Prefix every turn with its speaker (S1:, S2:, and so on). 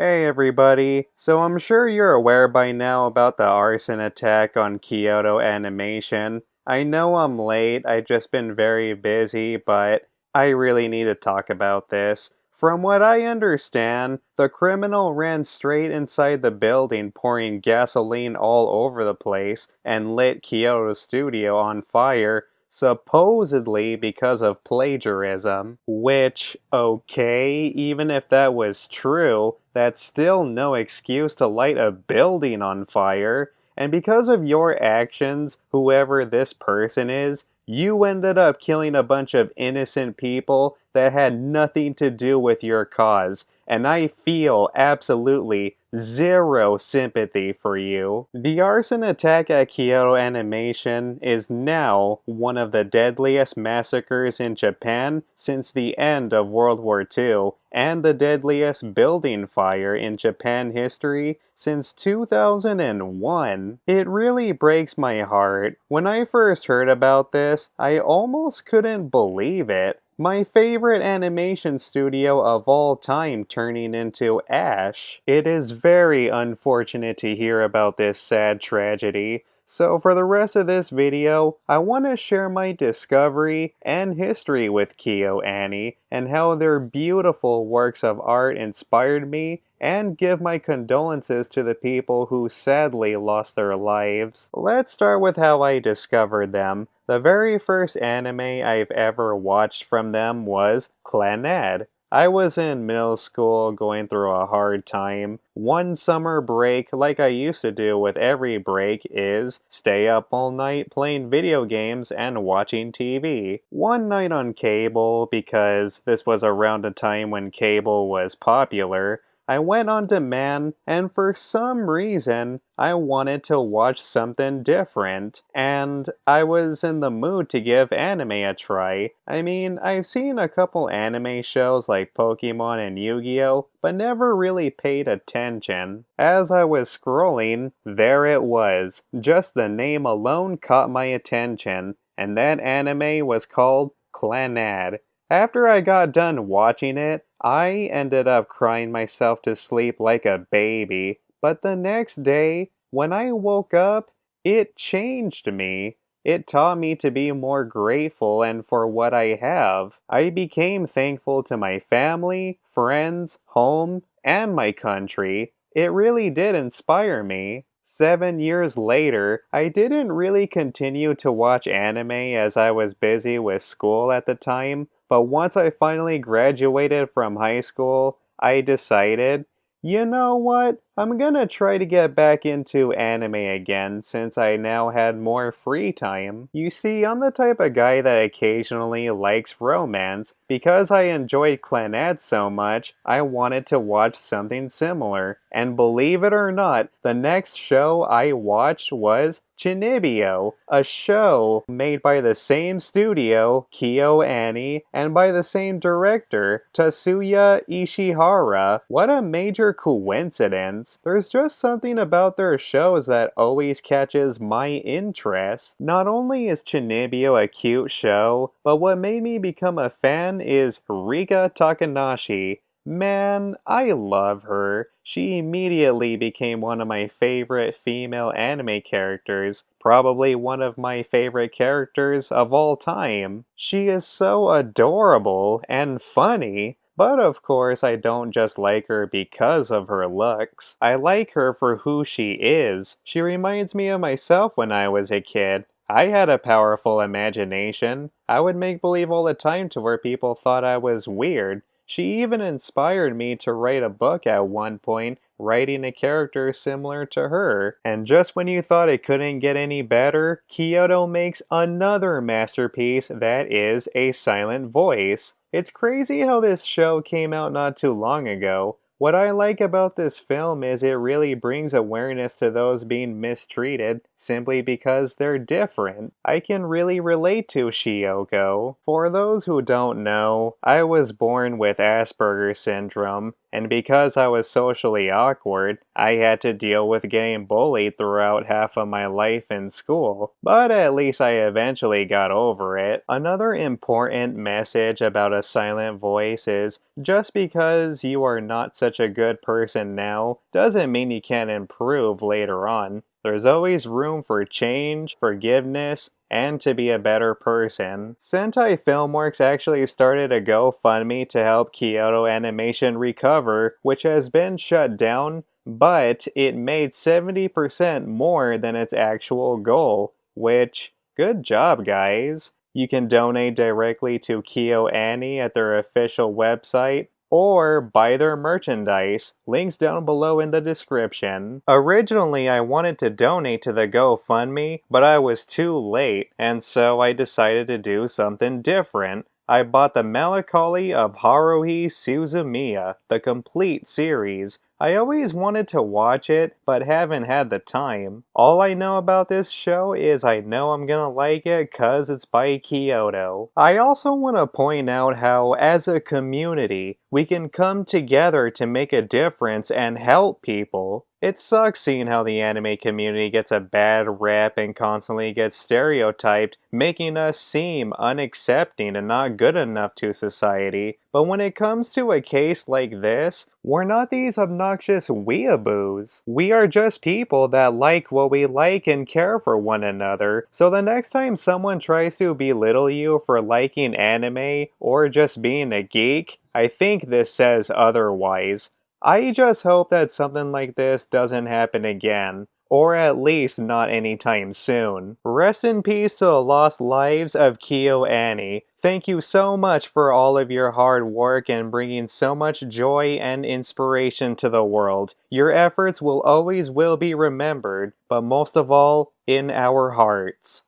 S1: Hey everybody, so I'm sure you're aware by now about the arson attack on Kyoto Animation. I know I'm late, I've just been very busy, but I really need to talk about this. From what I understand, the criminal ran straight inside the building pouring gasoline all over the place and lit Kyoto's studio on fire, supposedly because of plagiarism. Which, okay, even if that was true, that's still no excuse to light a building on fire. And because of your actions, whoever this person is, you ended up killing a bunch of innocent people that had nothing to do with your cause. And I feel absolutely zero sympathy for you. The arson attack at Kyoto Animation is now one of the deadliest massacres in Japan since the end of World War II, and the deadliest building fire in Japan history since 2001. It really breaks my heart. When I first heard about this, I almost couldn't believe it. My favorite animation studio of all time turning into ash. It is very unfortunate to hear about this sad tragedy. So for the rest of this video, I want to share my discovery and history with Kyo Annie and how their beautiful works of art inspired me and give my condolences to the people who sadly lost their lives. Let's start with how I discovered them. The very first anime I've ever watched from them was Clannad. I was in middle school going through a hard time. One summer break, like I used to do with every break, is stay up all night playing video games and watching TV. One night on cable, because this was around a time when cable was popular, I went on demand, and for some reason, I wanted to watch something different, and I was in the mood to give anime a try. I mean, I've seen a couple anime shows like Pokemon and Yu-Gi-Oh, but never really paid attention. As I was scrolling, there it was. Just the name alone caught my attention, and that anime was called Clannad. After I got done watching it, I ended up crying myself to sleep like a baby. But the next day, when I woke up, it changed me. It taught me to be more grateful and for what I have. I became thankful to my family, friends, home, and my country. It really did inspire me. 7 years later, I didn't really continue to watch anime as I was busy with school at the time, but once I finally graduated from high school, I decided, you know what? I'm gonna try to get back into anime again since I now had more free time. You see, I'm the type of guy that occasionally likes romance. Because I enjoyed Clannad so much, I wanted to watch something similar. And believe it or not, the next show I watched was Chinibyo, a show made by the same studio, Kyo Annie, and by the same director, Tatsuya Ishihara. What a major coincidence. There's just something about their shows that always catches my interest. Not only is Chinibyo a cute show, but what made me become a fan is Rika Takanashi. Man, I love her. She immediately became one of my favorite female anime characters, probably one of my favorite characters of all time. She is so adorable and funny. But of course, I don't just like her because of her looks. I like her for who she is. She reminds me of myself when I was a kid. I had a powerful imagination. I would make believe all the time to where people thought I was weird. She even inspired me to write a book at one point, writing a character similar to her. And just when you thought it couldn't get any better, Kyoto makes another masterpiece that is a silent voice. It's crazy how this show came out not too long ago. What I like about this film is it really brings awareness to those being mistreated simply because they're different. I can really relate to Shioko. For those who don't know, I was born with Asperger's syndrome, and because I was socially awkward, I had to deal with getting bullied throughout half of my life in school, but at least I eventually got over it. Another important message about a silent voice is just because you are not such a good person now doesn't mean you can't improve later on. There's always room for change, forgiveness, and to be a better person. Sentai Filmworks actually started a GoFundMe to help Kyoto Animation recover, which has been shut down, but it made 70% more than its actual goal, which, good job, guys. You can donate directly to Kyo Annie at their official website, or buy their merchandise, links down below in the description. Originally, I wanted to donate to the GoFundMe, but I was too late, and so I decided to do something different. I bought the Melancholy of Haruhi Suzumiya, the complete series. I always wanted to watch it, but haven't had the time. All I know about this show is I know I'm gonna like it cause it's by Kyoto. I also want to point out how, as a community, we can come together to make a difference and help people. It sucks seeing how the anime community gets a bad rep and constantly gets stereotyped, making us seem unaccepting and not good enough to society. But when it comes to a case like this, we're not these obnoxious weeaboos. We are just people that like what we like and care for one another. So the next time someone tries to belittle you for liking anime or just being a geek, I think this says otherwise. I just hope that something like this doesn't happen again, or at least not anytime soon. Rest in peace to the lost lives of Kyo Annie. Thank you so much for all of your hard work and bringing so much joy and inspiration to the world. Your efforts will always be remembered, but most of all, in our hearts.